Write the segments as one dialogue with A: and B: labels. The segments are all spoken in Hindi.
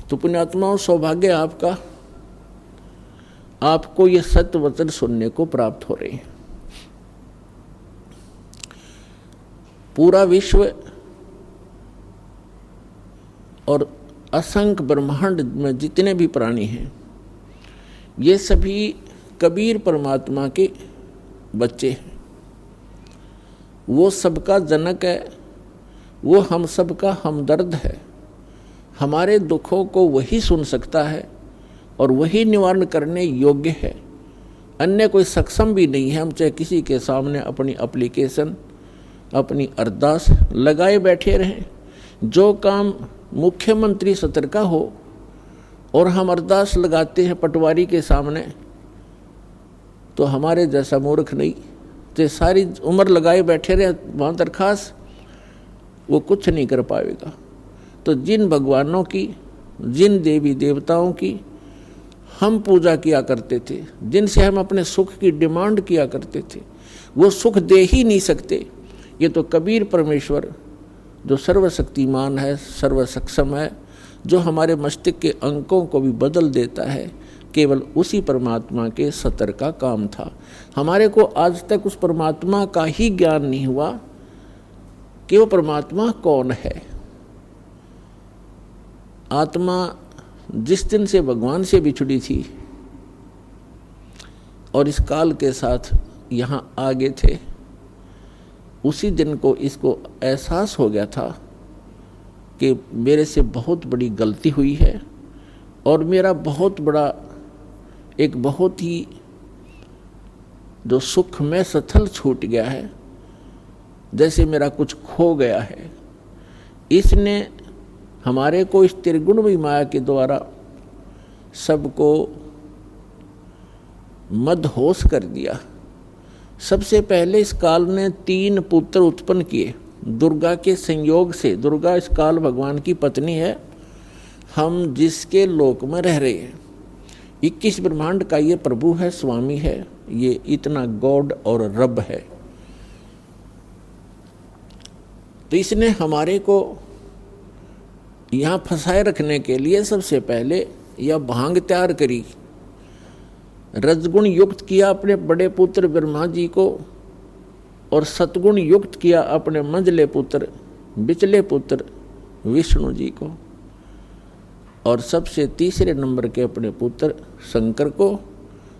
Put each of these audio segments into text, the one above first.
A: तो पुण्यात्माओं, सौभाग्य आपका, आपको ये सत्य वचन सुनने को प्राप्त हो रहे हैं। पूरा विश्व और असंख्य ब्रह्मांड में जितने भी प्राणी हैं, ये सभी कबीर परमात्मा के बच्चे हैं। वो सबका जनक है, वो हम सबका हमदर्द है। हमारे दुखों को वही सुन सकता है और वही निवारण करने योग्य है। अन्य कोई सक्षम भी नहीं है। हम चाहे किसी के सामने अपनी एप्लीकेशन, अपनी अरदास लगाए बैठे रहें, जो काम मुख्यमंत्री सत्र का हो और हम अरदास लगाते हैं पटवारी के सामने, तो हमारे जैसा मूर्ख नहीं, तो सारी उम्र लगाए बैठे रहे वहाँ दरखास्त, वो कुछ नहीं कर पाएगा। तो जिन भगवानों की, जिन देवी देवताओं की हम पूजा किया करते थे, जिनसे हम अपने सुख की डिमांड किया करते थे, वो सुख दे ही नहीं सकते। ये तो कबीर परमेश्वर जो सर्वशक्तिमान है, सर्वसक्षम है, जो हमारे मस्तिष्क के अंकों को भी बदल देता है, केवल उसी परमात्मा के सतर का काम था। हमारे को आज तक उस परमात्मा का ही ज्ञान नहीं हुआ कि वो परमात्मा कौन है। आत्मा जिस दिन से भगवान से बिछड़ी थी और इस काल के साथ यहाँ आगे थे, उसी दिन को इसको एहसास हो गया था कि मेरे से बहुत बड़ी गलती हुई है और मेरा बहुत बड़ा, एक बहुत ही जो सुख में सथल छूट गया है, जैसे मेरा कुछ खो गया है। इसने हमारे को इस त्रिगुणमयी माया के द्वारा सबको मदहोश कर दिया। सबसे पहले इस काल ने 3 पुत्र उत्पन्न किए दुर्गा के संयोग से। दुर्गा इस काल भगवान की पत्नी है, हम जिसके लोक में रह रहे हैं। 21 ब्रह्मांड का ये प्रभु है, स्वामी है, ये इतना गॉड और रब है। तो इसने हमारे को यहाँ फंसाए रखने के लिए सबसे पहले यह भांग तैयार करी, रजगुण युक्त किया अपने बड़े पुत्र ब्रह्मा जी को और सतगुण युक्त किया अपने मंझले पुत्र, बिचले पुत्र विष्णु जी को, और सबसे तीसरे नंबर के अपने पुत्र शंकर को,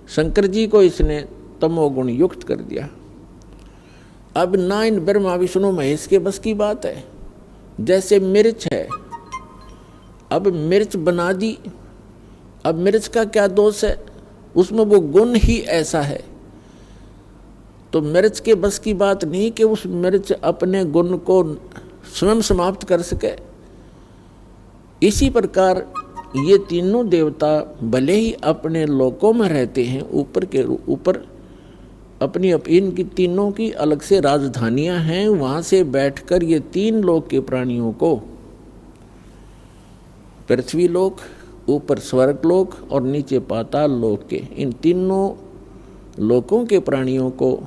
A: शंकर जी को इसने तमोगुण युक्त कर दिया। अब ना इन ब्रह्मा विष्णु महेश के बस की बात है। जैसे मिर्च है, अब मिर्च बना दी, अब मिर्च का क्या दोष है, उसमें वो गुण ही ऐसा है। तो मिर्च के बस की बात नहीं कि उस मिर्च अपने गुण को स्वयं समाप्त कर सके। इसी प्रकार ये तीनों देवता भले ही अपने लोकों में रहते हैं, ऊपर के ऊपर अपनी इनकी तीनों की अलग से राजधानियां हैं, वहाँ से बैठकर ये 3 लोक के प्राणियों को, पृथ्वी लोक, ऊपर स्वर्ग लोक और नीचे पाताल लोक के, इन तीनों लोकों के प्राणियों को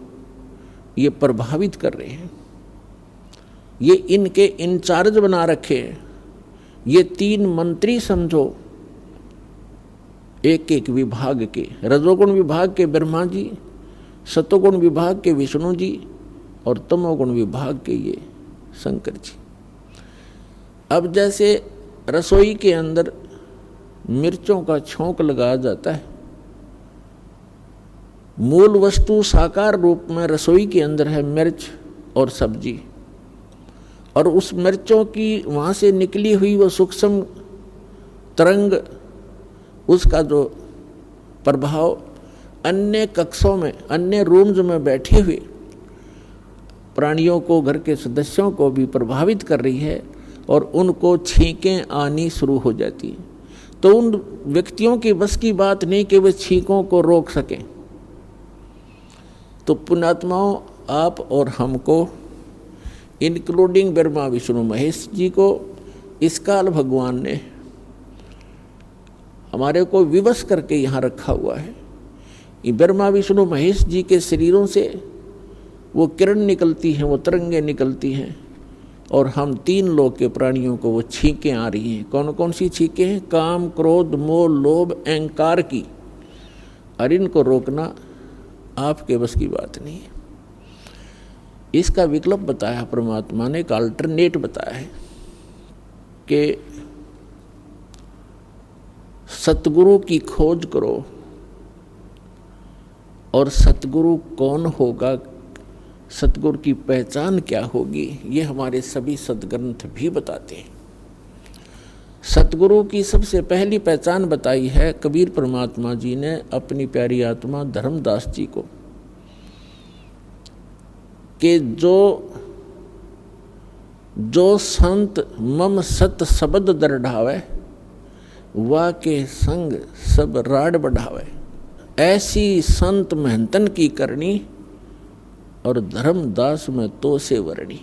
A: ये प्रभावित कर रहे हैं। ये इनके इंचार्ज बना रखे हैं। ये 3 मंत्री समझो, एक एक विभाग के, रजोगुण विभाग के ब्रह्मा जी, सतोगुण विभाग के विष्णु जी और तमोगुण विभाग के ये शंकर जी। अब जैसे रसोई के अंदर मिर्चों का छोंक लगाया जाता है, मूल वस्तु साकार रूप में रसोई के अंदर है मिर्च और सब्जी, और उस मिर्चों की वहाँ से निकली हुई वो सूक्ष्म तरंग, उसका जो प्रभाव अन्य कक्षों में, अन्य रूम्स में बैठे हुए प्राणियों को, घर के सदस्यों को भी प्रभावित कर रही है और उनको छींकें आनी शुरू हो जाती हैं। तो उन व्यक्तियों की बस की बात नहीं कि वे छींकों को रोक सकें। तो पुण्यात्माओं, आप और हमको, इंक्लूडिंग ब्रह्मा विष्णु महेश जी को, इस काल भगवान ने हमारे को विवश करके यहाँ रखा हुआ है। ये ब्रह्मा विष्णु महेश जी के शरीरों से वो किरण निकलती हैं, वो तरंगें निकलती हैं, और हम 3 लोक के प्राणियों को वो छींकें आ रही हैं। कौन कौन सी छींकें हैं? काम, क्रोध, मोह, लोभ, अहंकार की। और इनको रोकना आपके बस की बात नहीं है। इसका विकल्प बताया परमात्मा ने, एक अल्टरनेट बताया है कि सतगुरु की खोज करो। और सतगुरु कौन होगा, सतगुरु की पहचान क्या होगी, ये हमारे सभी सदग्रंथ भी बताते हैं। सतगुरु की सबसे पहली पहचान बताई है कबीर परमात्मा जी ने अपनी प्यारी आत्मा धर्मदास जी को, कि जो संत मम सत शब्द दृढ़ावे, वा के संग सब राड बढ़ावे। ऐसी संत महंतन की करनी, और धर्मदास में तो से वर्णी।